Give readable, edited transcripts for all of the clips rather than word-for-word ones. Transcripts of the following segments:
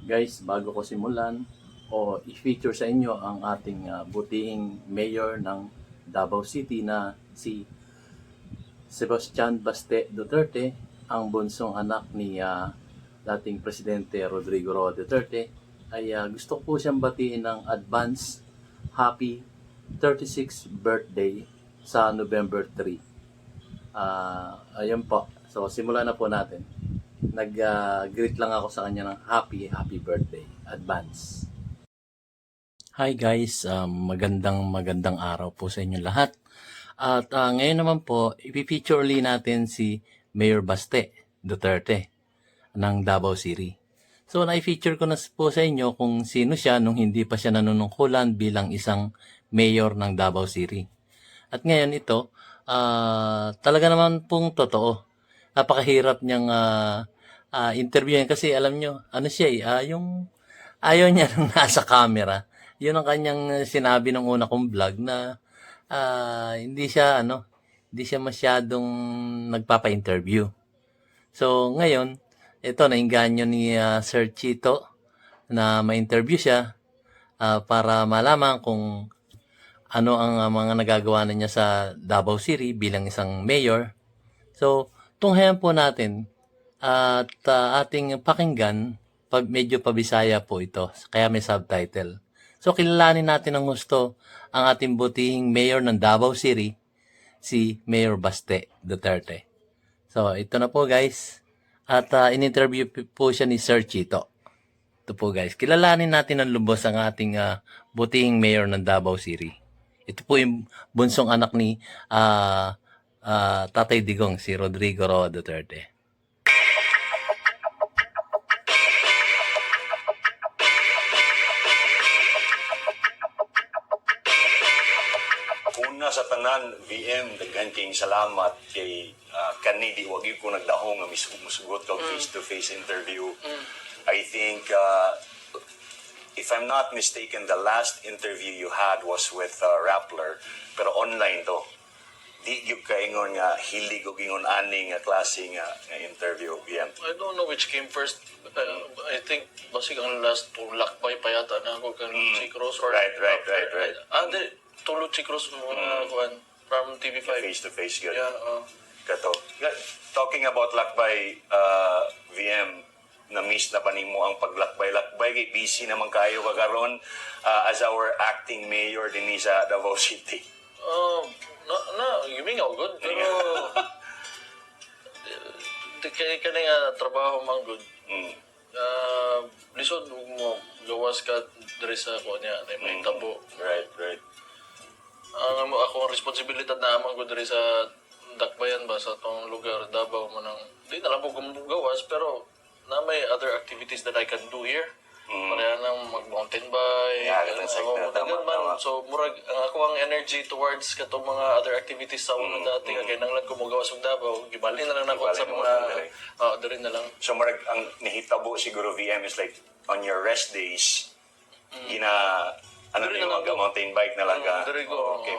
Guys, bago ko simulan o i-feature sa inyo ang ating butihing mayor ng Davao City na si Sebastian Baste Duterte, ang bunsong anak ni dating Presidente Rodrigo Roa Duterte, ay gusto ko po siyang batiin ng advance happy 36th birthday sa November 3. Ayun po. So, simulan na po natin. Nag-greet lang ako sa kanya ng happy birthday advance. Hi guys, magandang araw po sa inyo lahat. At ngayon naman po, ipifeature ulit natin si Mayor Baste Duterte ng Davao City. So, na-feature ko na po sa inyo kung sino siya nung hindi pa siya nanunungkulan bilang isang mayor ng Davao City. At ngayon ito, talaga naman pong totoo. Napakahirap niyang interviewin kasi alam nyo, ano siya yung ayaw niya nung nasa camera. Yun ang kanyang sinabi nung una kong vlog na hindi siya masyadong nagpapa-interview. So ngayon, ito nainganyo ni Sir Chito na ma-interview siya para malaman kung ano ang mga nagagawa na niya sa Davao City bilang isang mayor. So, tunghayan po natin at ating pakinggan, medyo pabisaya po ito, kaya may subtitle. So, kilalanin natin ng gusto ang ating butihing mayor ng Davao City, si Mayor Baste Duterte. So, ito na po guys. At in-interview po siya ni Sir Chito. Ito po guys, kilalanin natin ng lubos ang ating butihing mayor ng Davao City. Ito po yung bunsong anak ni Tatay Digong, si Rodrigo Roa Duterte. Una sa tanan, VM, daghan kayong salamat kay kanidi wag ko nagdahong nga misugot kag face-to-face interview. I think if I'm not mistaken, the last interview you had was with Rappler, pero online to. Di gyud kaingon nga hilig og ingon ani nga klase nga interview, VM. I don't know which came first. I think basig ang last tulakbay pa yata na ako kan si Cross or Right. tulot si Cross mo kuan from TV5. Face-to-face gyud. Yeah, Kato. Talking about lakbay, VM, na-miss na ba nimo ang paglakbay-lakbay? Kay busy naman kayo kagaron as our acting mayor din sa Davao City. you mean all good. Pero kaya nga trabaho man good. Lisod mo gawas ka diri sa ko niya na may tabo. Right. Ang ako ang responsibilidad na amang ko diri sa dakbayan ba sa tong lugar Davao mo nang di na lang po gawas pero na may other activities that I can do here. Pareha nang mag-mountain bike. Tama. So, murag, ang ako ang energy towards katong mga other activities sa una dati. Kaya nang lang kumugawas ng Davao, gibali na lang ako sa mga, doon na lang. So, marag, ang nahitabo siguro, VM, is like, on your rest days, mountain bike na lang ka. Okay,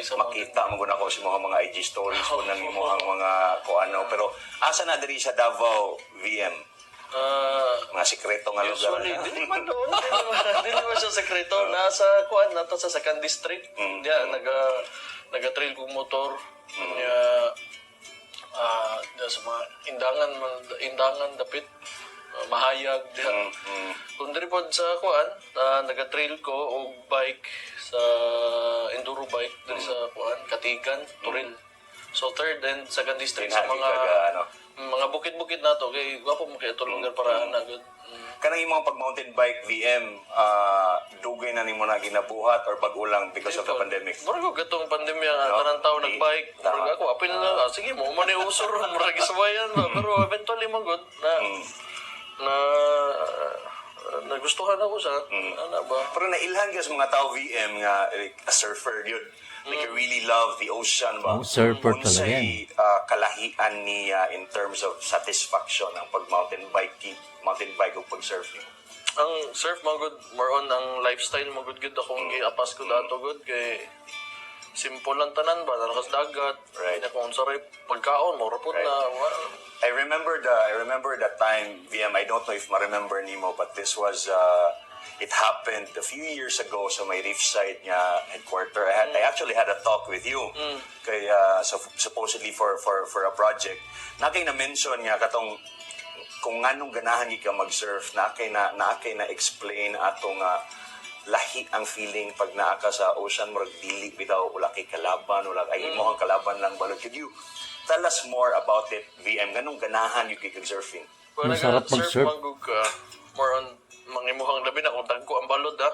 isa makita mo na ko sa mga IG stories ko nang imuhang mga pero asa na diri sa Davao, VM? Mga sikreto nga lugar. Usually, di naman doon. Di naman siya sekreto. Nasa sa second district. Diya, naga-trail kong motor. Sa mga indangan dapit. Mahayag. Kung diri po sa naga-trail ko o bike sa enduro bike diri sa Katigan, Turil. So third and second district sa mga bukid-bukid na to kay gwapo mo kay itong lugar para na good. Kanang imong pag mountain bike VM dugay na nimo na ginabuhat or pag-ulang because of the pandemic. Murag gatong pandemya nga tanang tawo nagbike. Murag ako apil na lang. Sige mo man usor murag gisabayan ba pero eventually man good na nagustuhan ako sa ba. Pero nailhan gyud sa mga tao VM nga like, a surfer yun. Like you really love the ocean ba? Surfer talaga yan. Unsay kalahian niya in terms of satisfaction ang pag mountain bike o pag surfing? Ang surf mo good more on ang lifestyle mo good akong giapas ko dato good kay simple lang tanan ba, nalakas dagat. Right. Nya kung saray pagkaon mo rapod Right. na I remember that time, VM. I don't know if ma-remember nimo, but this was it happened a few years ago sa may Reefside nga headquarter. I actually had a talk with you kay so supposedly for a project. Nakay na mention nga katong kung nganong ganahan gi ka mag-surf, nakay na explain atong lahi ang feeling pag naa ka sa ocean, murag dili bitaw wala kay kalaban, wala ay mo ang kalaban lang balod. Could you tell us more about it, VM? Ganong ganahan yung kikig-surfing? Kung Masarap nag-surf mag-surf. manggug ka, more on mangimuhang labi na kung tagko ang balod ha.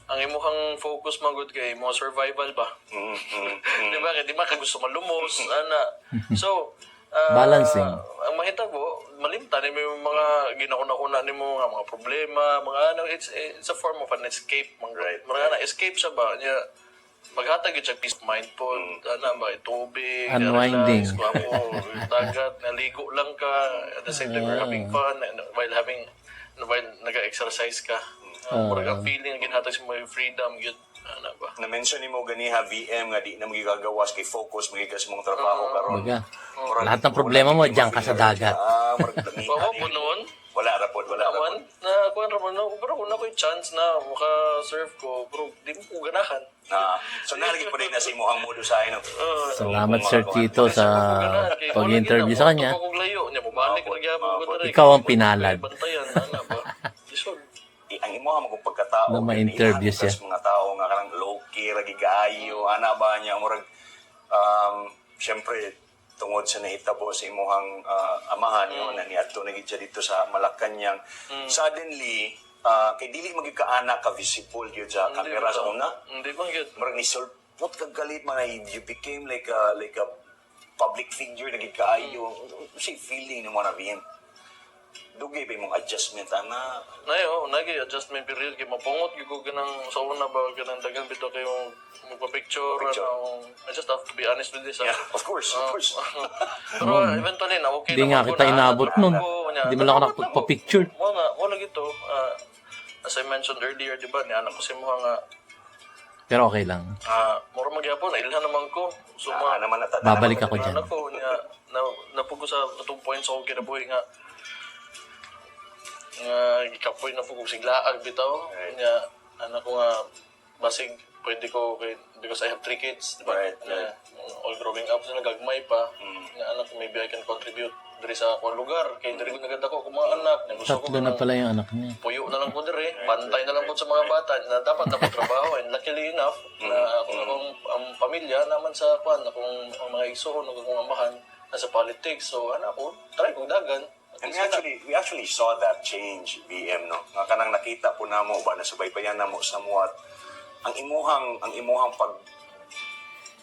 Ang imuhang focus manggod kay mo survival ba. Di ba? Di ba ka gusto malumos ana. So Balancing. ang mahitabo, malimtan ni yung mga ginakuna-kuna ni mo nga mga problema, mga ano, it's a form of an escape. Right. Mga na escape siya ba niya maghatag yun siya peace of mind po. Ano ba, tubig, Unwinding. relax, mo, dagat, naligo lang ka, at the same time you're having fun, and while nag-exercise ka. Parang ang feeling, ginhatag sa mga freedom, yun, ano ba. Na-mention ni mo ganiha, VM, nga di na magigagawas kay focus, magigas mong trabaho karon. Baga, lahat ng problema mo, diyan ka sa dagat. Baka po noon, Wala rapod. naman, na kuhan naman, pero kung ako'y chance na maka-surf ko, bro, di mo ko ganahan. So nalagi pa rin na si mo ang modo sa ino. Salamat Sir Tito sa pag-interview sa kanya. Ikaw ang pinalad. Bantayan, ano ba? Lisod. Ang imo ang magong pagkatao. Na ma-interview siya. Mga tao nga kanang low-key, ragi kaayo, ana ba niya, murag, syempre, tungod sa nahitabo sa imuhang amahan yun, na niadto na gid siya dito sa Malacanang. Suddenly, kay dili magigkaana ka visible yun sa camera sa una. Hindi bang yun? Marag ni sulpot kag galit mga you became like a public figure na gid kaayo. Say feeling ni mo na bihin. Dugay ba imong adjustment ana? Nayo, nagi-adjustment period, kaya mapungot, gigo ka ng sa una ba, ganang dagan bito kayo magpa-picture, ano, I just have to be honest with this. Yeah, of course. Pero eventually na, okay Hindi nga naman kita ko na, inabot nun. niya. Hindi mo lang ako nakapagpa-picture. Wala gito. As I mentioned earlier, di ba, nianak ko si mga nga, Pero okay lang. mura magyapon, nailhan naman ko. So, naman Babalik ako dyan. anak ko, niya, napugo sa itong point sa akong kinabuhi nga, ikapoy na po kong siglaag bitaw. Niya, anak ko nga, basig, pwede ko, because I have 3 kids, di ba? Right. All growing up sila, gagmay pa. Nga anak, maybe I can contribute diri sa akong lugar. Kaya diri ko naganda ko kung mga anak. Nga gusto ko Tatlo na pala yung anak niya. puyo na lang po diri, bantay na lang po sa mga bata na dapat na po trabaho. And luckily enough, na akong ang pamilya naman sa akong mga igsoon, akong amahan, nasa politics. So, ano ako, try kong dagan. And we actually saw that change, BM, no? Nga kanang nakita po namo ba nasubaybayan namo somewhat ang imuhang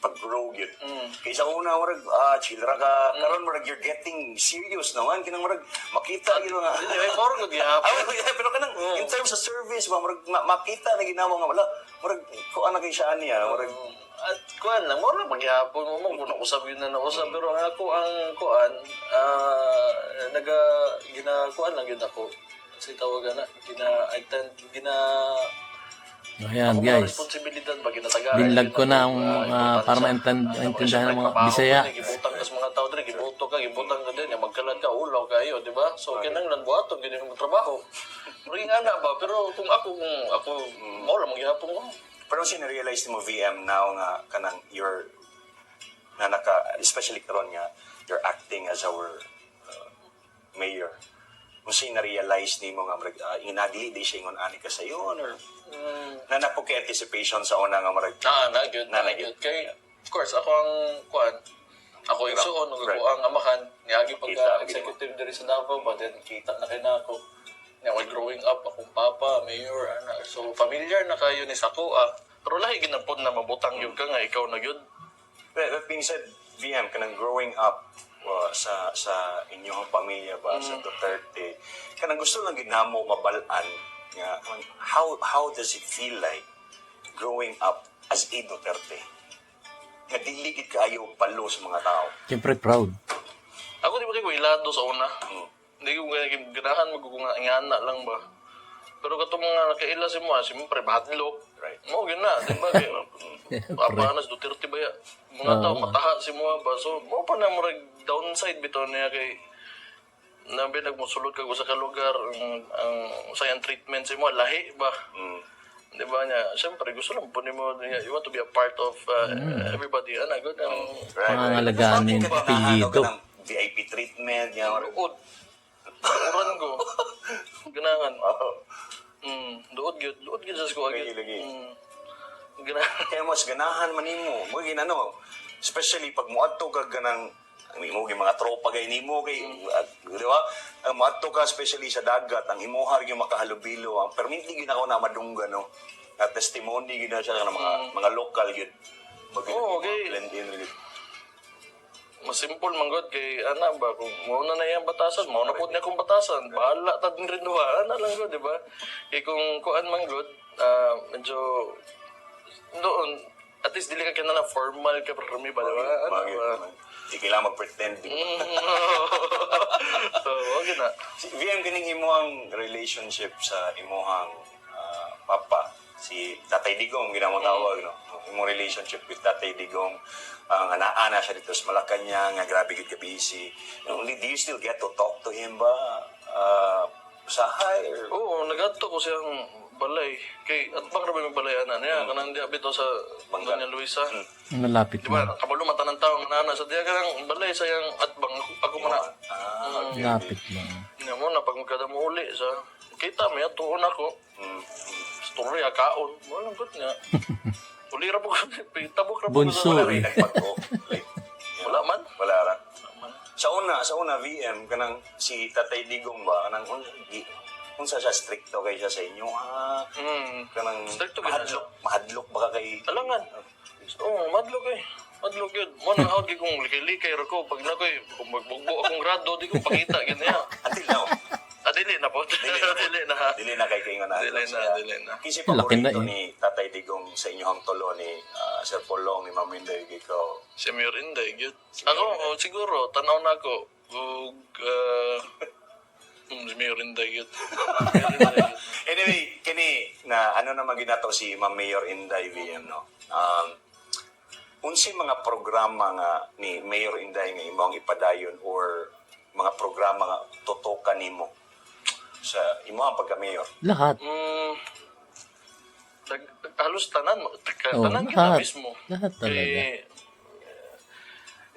pag-grow yun. Kaysa una murag chill ra ka karon murag you're getting serious naman kinang murag makita gyud nga. Anyway, parang nagyapon. Pero kanang in terms of service ba murag makita na ginamo nga wala murag ko ana kay siya niya murag At kuan lang, mo lang magyapon mo kung nausap yun na nausap. Pero ako ang kuan, ginakuan lang yun ako. Kasi tawagan na, Ayan ako mga guys. responsibilidad ba, ginatagaan. Binlag ko na ang para maintindihan ng mga Bisaya. Gibutang ka sa mga tao dito, gibutang ka din, magkalat ka, ulaw kayo, di ba? So, kinanglan buhaton, ganyan yung trabaho. Ring ana ba? Pero kung ako, mo lang magyapon ko. pero sina-realize mo VM now nga kanang especially karon nga you're acting as our mayor. Kung sina-realize ni mo nga inagli di siya ingon ani ka sayon or nanapog kay anticipation sa una nga marag Nagyod. Kay, of course, ako ang kuan, ako igsuon, ako ang amahan, niagi pagka-executive diri sa Davao, but then kita na kayo na ako. While growing up, akong papa, mayor, so familiar na kayo ni Sako, pero lahi ginapod na mabutang yun ka nga, ikaw na yun. Well, that being said, VM, kanang growing up sa inyong pamilya ba, sa Duterte, kanang gusto lang ginamo mabalaan nga, how does it feel like growing up as a Duterte? Nga diligid kaayo palo sa mga tao. Siyempre proud. Ako di ba kayo ilado sa una? Hindi ko ganahan magkukunga ingana lang ba? Pero katong mga nakaila si mo, siyempre mahadlok. Right. Mo gina, di ba? Papanas Duterte ba ya? Mga tao mataha si mo ba. So mo pa na mo downside bitaw niya kay nabi nagmusulod kag usa ka lugar ang sayang treatment si mo lahi ba. Di ba niya? Siyempre gusto lang po nimo you want to be a part of everybody. Ana good. Pangangalagaan yung apelyido. VIP treatment, yan. Luod. Uran ko. Ganangan. Luod gyud sa ko agad. Lagi. Ganangan. Kaya mas ganahan man nimo. Mo ginano, especially pag muadto ka ganang mo gi mga tropa gay nimo kay di ba? Ang muadto ka especially sa dagat, ang imuhar gyud makahalubilo, ang perminti gyud ako na madunggan no. At testimony gyud na siya ng mga lokal gyud. Okay. Blend in gyud. Mas simple man god kay ana ba kung mo na yang batasan, mo na pud niya kung batasan, bahala ta din rin duha, ana lang god, di ba? Kay kung kuan man god, medyo doon at least dili ka kinala formal ka pero may ba, di ba? Ano ba? Di kailangan mag-pretend. So, okay na. VM, ganing imo ang relationship sa imuhang papa, si Tatay Digong, ginamang tawag, no? Imong relationship with Tatay Digong, nga naana siya dito sa Malacanang, nga grabe gid ka busy. Do you still get to talk to him ba? Usahay? Or... Oo, nagadto ko siyang balay. Kay at bang rabi may balay ana niya kanang diha bito sa Doña Luisa. Malapit Di ba? mo. Kabalo mata ng tao nga nana sa diha kanang balay sayang at bang ako man. Malapit lang. Nya mo na pag magkada mo uli sa kita may tuon ako. Storya kaon. Wala gud niya. Uli ra po tabok ra po. Bunso. Wala rin nagpag-o. Like, Wala man. wala ra. Sa una VM kanang si Tatay Digong ba kanang kung sa siya stricto kay siya sa inyo kanang Stricto gid siya. mahadlok ba ka kay Alangan. Oo, madlog eh. Madlog yun. Mo nang hawag kong likay-likay ra ko pag na ko'y kung magbugbo akong grado di ko pakita ganyan. until now Dili na po. Dili na. dili na kay kayo na Dili na. kasi Laki na paborito eh. ni Tatay Digong sa inyong tulo ni Sir Polong ni Ma'am Inday ko Si Mayor Inday, yun. Ako, siguro, tanaw na ako. Ug, si Mayor Inday, yun. anyway kini na ano naman ginato si Ma'am Mayor Inday VM no unsi mga programa nga ni Mayor Inday nga imong ipadayon or mga programa nga tutukan nimo sa imong pagka-mayor. Lahat. Halos tanan, Oh, tanan kita lahat. mismo. Lahat talaga. Kay,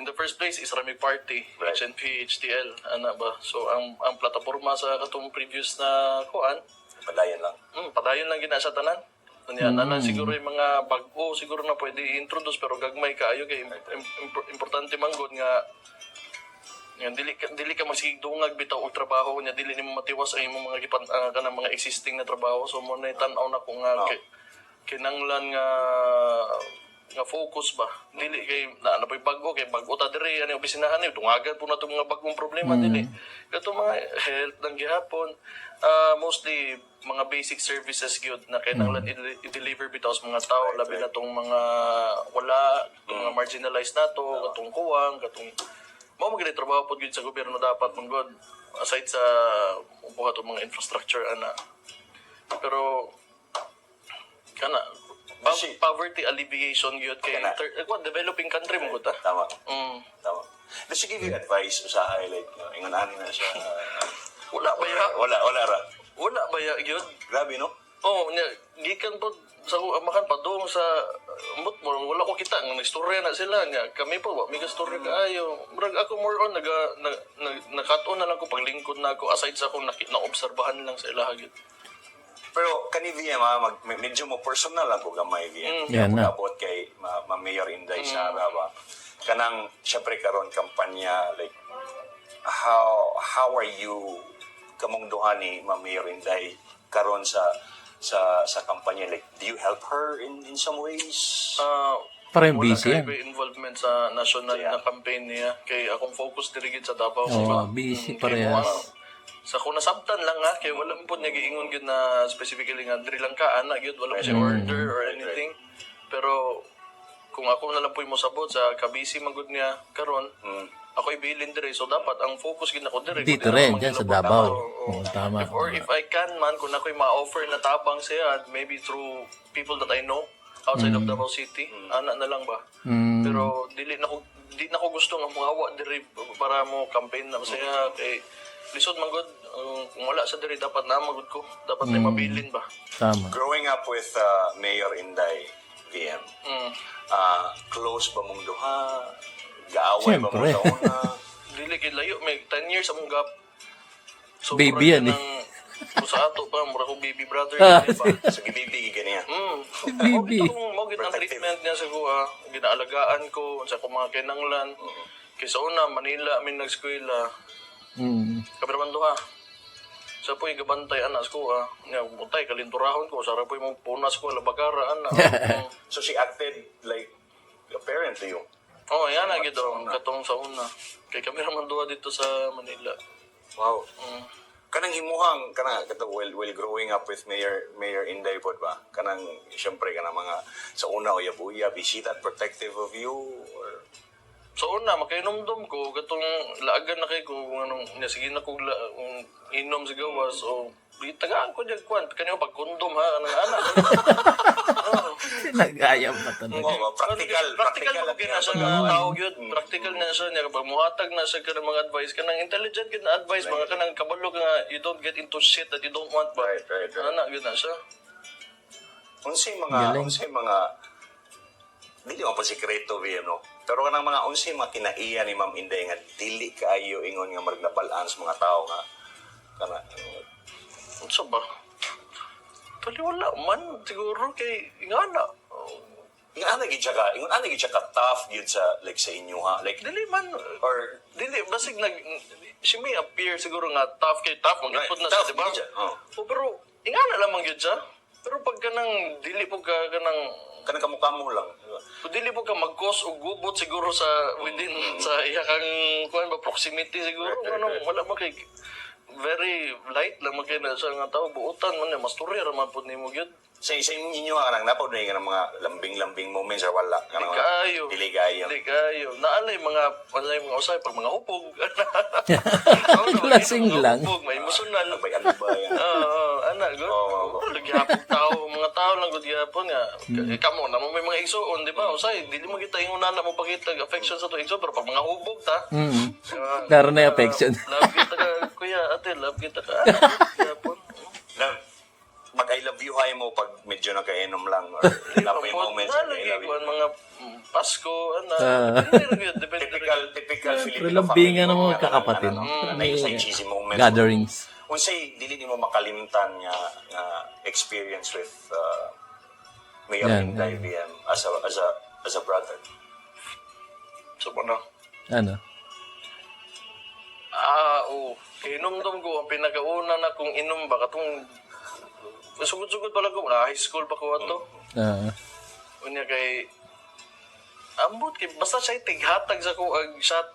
in the first place, Islamic Party, Right. HNP, HTL, ana ba? So, ang plataforma sa katong previous na kuan, Padayon lang. padayon lang gina sa tanan. Ana siguro yung mga bago siguro na pwede i-introduce pero gagmay kaayo kay importante man gud nga dili ka magsigdungag bitaw og trabaho nya dili nimo matiwas ang imong mga kanang mga existing na trabaho so mo na tan-aw na ko nga kinanglan nga focus ba dili kay na pay bago kay bago ta diri ani opisinahan ni dungagan po na tong mga bagong problema dili kato mga health nang gihapon mostly mga basic services gyud na kinahanglan i-deliver bitaw sa mga tao labi na tong mga wala mga marginalized nato katong kuwang katong mao mo gid trabaho pod gyud sa gobyerno dapat man god aside sa buhat og mga infrastructure ana pero kana poverty alleviation gyud kay developing country mo gud Tama. Mm. Tama. Does she give you advice usahay like ingon ani na siya? Wala ba ya? Wala ra. Wala ba ya gyud? Grabe no? Oh, nya gikan pod sa makan pa doon sa mut mo wala ko kita ng istorya na sila nya kami po wa may istorya kaayo murag ako more on nakaton na lang ko paglingkod na ako aside sa akong na-obserbahan lang sa ilaha gyud. Pero kani VM medyo mo personal lang ko gamay VM. Yan na. Abot kay Ma'am Mayor Inday Sara ba. Kanang syempre karon kampanya like how are you kamong duha ni Ma'am Mayor Inday karon sa kampanya like do you help her in some ways? Parang Wala busy yan. kayo involvement sa national na campaign niya kay akong focus diri gid sa Davao. Oo, busy Kay parehas. mo, sa kung nasabtan lang ha, kay wala mo po niya giingon gyud na specifically nga diri lang ka ana gyud wala ko siya order or anything. Pero kung ako na lang po mo sabot sa kabisi magud niya karon ako ibilin dire. So dapat ang focus gid nako dire. Dito Kundi rin, na dyan sa manghilabot Davao. ako. Oo, tama. If I can man, kung ako'y ma-offer na tabang siya, maybe through people that I know outside of Davao City, ana na lang ba? Pero di na ko gusto nga muhawa dire para mo campaign na siya kay lisod man gud. Kung wala sa dire dapat na magud ko. Dapat na mabilin ba? Tama. Growing up with Mayor Inday, VM, close ba mong duha? Gaaway ba Siyempre. mong tauna? Dili kay layo may 10 years among gap. So Baby yan eh. Sa ato pa mura ko baby brother Ah. yun, ba? So, gibibigi ka niya. Baby. Mo gid ang treatment niya sa kuha. Ginaalagaan ko unsa ko mga kinanglan. Kaysa una Manila amin nag-eskwela. Kami naman duha. Sa po'y gabantay anak ko nya butay kalinturahon ko sa po'y mo punas ko labagara anak. So, she acted like a parent to you. Oh, yan na gid katong sa una. Kay kami naman duha dito sa Manila. Wow. Kanang himuhang katong while growing up with Mayor Inday pod ba? Kanang syempre kanang mga sa una uyab-uyab, is she that protective of you or So una, makainomdom ko, katong laagan na kay ko, kung anong, sige na kong inom sa gawas, o tagaan ko dyan, kwan, kanyo pag-kondom ha, anong anak. Nag-ayam pa talaga. practical mo kaya na siya nga tao yun, practical na siya niya, kapag muhatag na siya ka ng mga advice, kanang intelligent ka na advice, mga kanang kabalo ka nga, you don't get into shit that you don't want ba? Right. Anak, yun na siya. unsay Galing. mga dili mo pa sikreto VM no. Pero kanang mga unsay mga kinaiya ni Ma'am Inday nga dili kaayo ingon nga marag nabalaan sa mga tao nga kana Ano ba? Pali wala man, siguro kay ingana. ingon ana gid siya ka tough gid sa like sa inyo ha like Dili man, or dili, basig she may appear siguro nga tough kay tough, mag-ipot na tough siya, diba? gid siya, oh. Pero, ingana lamang yun siya. Pero pag kanang, dili po ka kanang, kanang kamukha mo lang diba? kung dili po ka mag-cause o gubot siguro sa, within, sa iyakang, kuhan ba, proximity siguro, anong, wala mo kay, very light lang magkina sa nga tao, buutan man, mas turya raman po ni mo yun. sa inyo nga kanang napod na yung mga lambing-lambing moments or wala kanang Kaayo. dili kaayo Dili kayo. Naalay mga usay pag mga upog. Lasing lang. Upog, may emosyonal. ano ba yan Anak, good. Nagyapon tao, mga tao lang good gyapon nga. Kamo na mo may mga igsoon, di ba? Usay, dili mo kita ingon na mo pakita affection sa to igsoon, pero pag mga hubog ta. Laro na yung affection. Love kita ka, kuya, ate, love kita ka. Gyapon. na mag I love you hay mo pag medyo nakainom lang or napay moments na I love you. Mga Pasko, Typical Filipino Pero lambingan family mo nga, kapatid. may cheesy moments. Gatherings. Unsay dili nimo makalimtan nga experience with Mayor Yan, Inday VM as a brother. So, ano? Ano? Inumdum ko, ang pinakauna na kong inom ba, katong, sugod-sugod pala ko, high school pa ko ato. Unya kay, ambot kay, basta siya tighatag sa ko, shot.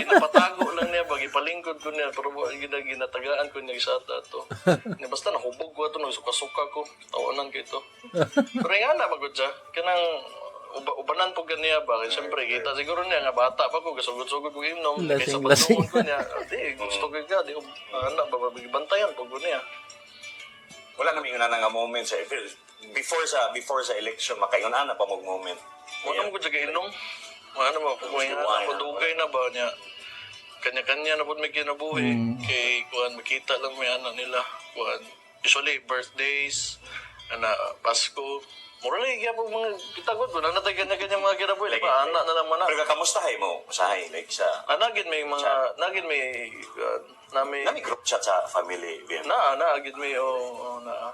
Ginapatago lang niya, bagi palingkod ko niya, pero ginatagaan ko niya shot ato. Basta nahubog ko ato, nagsuka-suka ko, tawanan ko ito. Pero nga na, magod siya, kanang, ubanan po ganiya ba? Kaya siyempre, kita siguro niya nga bata pa ko, kasugod-sugod ko inom. Kaysa Lasing. pagtungkol ko niya, di, gusto ko ka, di ko, anak, babantayan po ko niya. Wala naman yung nga moments before sa election makayon ana pa mong moment. Wala mo ko dyan inom. Ano ba, kukuhin na, padugay na ba niya. Kanya-kanya na po may kinabuhi. Kay, kuhan, makita lang may anak nila. Kuhan, usually, birthdays, Pasko, murali, kaya po mga kitagod, wala na tayo kanya-kanya mga kinabuhi. Like, Diba, anak na lang mana. Pero kamustahay mo? Usahay like sa Nagin may mga, nagin may, nami, nami group chat sa family VM. nagin may, na.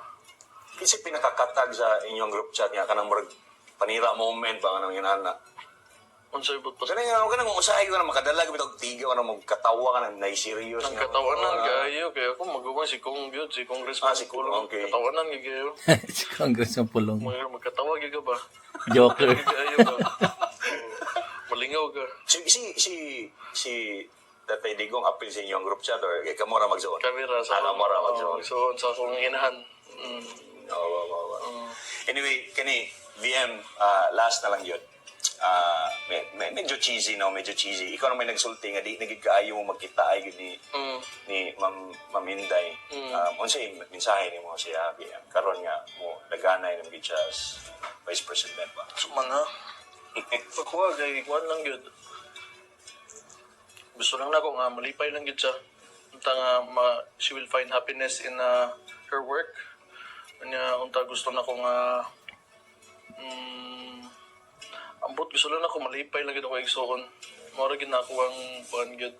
Kasi pinakakatag sa inyong group chat nga kanang murag panira moment ba kanang inana. Unsay but pa. Kanang usahay ko na makadalag bitog tigaw na magkatawa ka nang serious. Ang katawanan kayo, kaya ako magawa si Kong Byud, si Congressman si Kong, okay. Katawanan kayo. Si Congressman Pulong. Magkatawa ka ba? Joker. Kayo ba? Malingaw ka. Si Tatay Digong appeal sa inyong group chat or kay kamora magsuon. Kamera sa kamora magsuon. so sa akong inahan. Anyway, kani VM last na lang yun. medyo cheesy, no? Medyo cheesy. Ikaw na may nagsulti nga, di nagig kaayo mo magkita ay ni Ma'am Inday. Unsay mensahe ni mo siya BM karon nga mo naganay ng siya as Vice President ba? Sumana. Pagkuha, kay ikuan lang yun. Gusto lang na ko nga, malipay lang yun siya. Unta nga, she will find happiness in her work. Kanya, unta gusto na ko nga, ambot, gusto lang na ko, malipay lang yun ako igsoon. Mara ginakuha ang kuhan yun.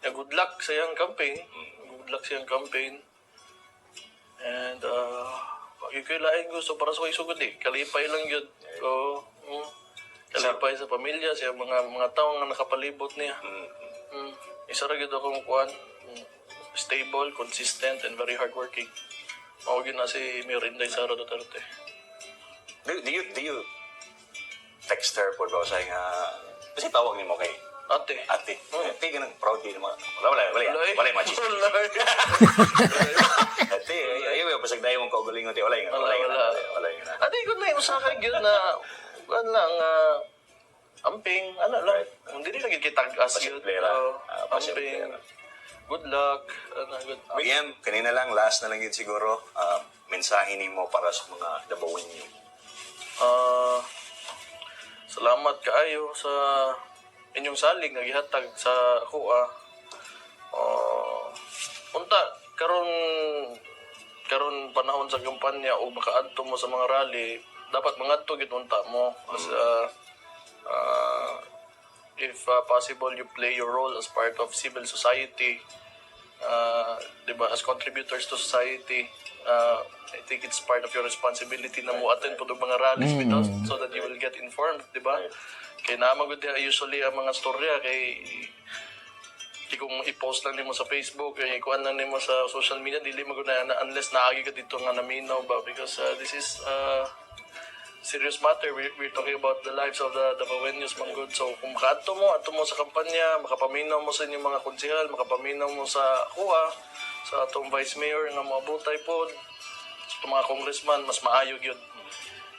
Yeah, good luck sa iyang campaign. Good luck sa iyang campaign. And, pagkikailain gusto para sa ko isugod eh. Kalipay lang yun. So, kalipay sa pamilya, sa mga tao nga nakapalibot niya. Isa ra gyud akong kuan, stable, consistent, and very hardworking. Mao gyud na si Mayor Inday Sara Duterte. Do you text her po ba sa nga kasi tawag ni mo kay Ate. Ate ganang proud din mo. Wala machis. Ate, ayo pasagday mo kaugalingon ti wala. Ate ko na yung sa kay gyud na kuan lang amping, ano lang. Hindi rin lagi kitag as yun. Amping, good luck. Good. BM, kanina lang, last na lang yun siguro. Mensahe ni mo para sa mga Dabawin niyo. Salamat kaayo sa inyong salig nga gihatag sa ako. Unta, karon panahon sa kampanya o makaadto mo sa mga rally, dapat mangadto gid unta mo. If possible, you play your role as part of civil society, diba, as contributors to society. I think it's part of your responsibility na mo attend po ng mga rallies with us so that you will get informed, diba? Kaya namagod usually ang mga storya kay kung i-post lang nimo sa Facebook, kaya ikuan lang nimo sa social media, dili maguna na unless naagi ka dito nga naminaw ba, because this is serious matter. We're talking about the lives of the Dabawenyos, manggod. So, kung makaadto mo sa kampanya, makapaminaw mo sa inyong mga konsehal, makapaminaw mo sa kuha, sa atong vice mayor nga maabutay po, sa itong mga congressman, mas maayog yun.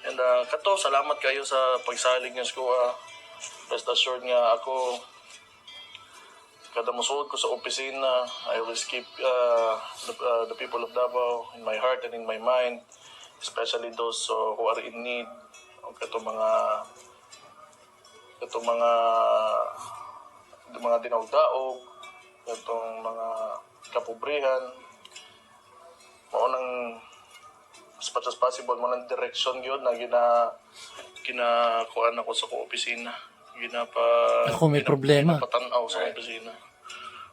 And kato, salamat kayo sa pagsalig niyo sa kuha. Rest assured nga ako, kada musuod ko sa opisina, I will keep the people of Davao in my heart and in my mind, especially those who are in need. Ito mga dinawdaog, itong mga kapobrihan. Maunang as much as possible, maunang direction yun na kinakuhaan ako sa opisina. Ako may problema. Pinapatanaw sa opisina.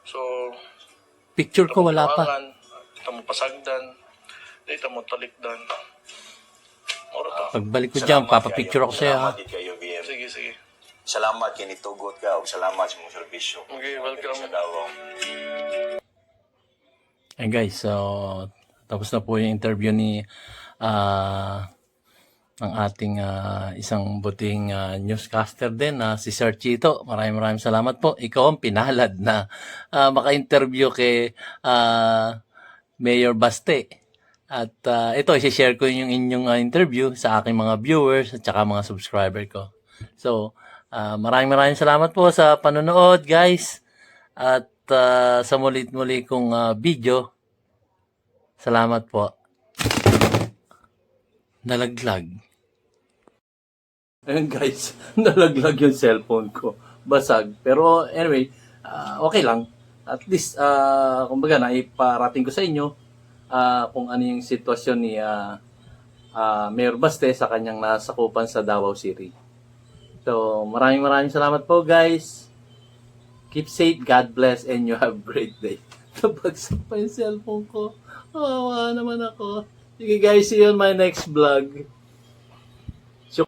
So, Picture ko wala pa. Ito mo pasagdan, ito mo talikdan. Pagbalik ko dyan, papapicture ako sa'yo, ha? Salamat kayo, BM. Sige. Salamat kay nitugot ka, ug salamat sa mong serbisyo. Okay, welcome. Sa Davao. And guys, so tapos na po yung interview ni ang ating isang buting newscaster din, si Sir Chito. Maraming salamat po. Ikaw ang pinalad na maka-interview kay Mayor Baste. At ito, i-share ko yung inyong interview sa aking mga viewers at saka mga subscriber ko. So, maraming salamat po sa panonood, guys. At sa muli kong video, salamat po. Nalaglag. Ayun guys, nalaglag yung cellphone ko. Basag. Pero anyway, okay lang. At least, kumbaga, naiparating ko sa inyo kung ano yung sitwasyon ni Mayor Baste sa kanyang nasakupan sa Davao City. So, maraming salamat po, guys. Keep safe, God bless, and you have a great day. Nabagsak pa yung cellphone ko. Awa naman ako. Sige guys, see you on my next vlog.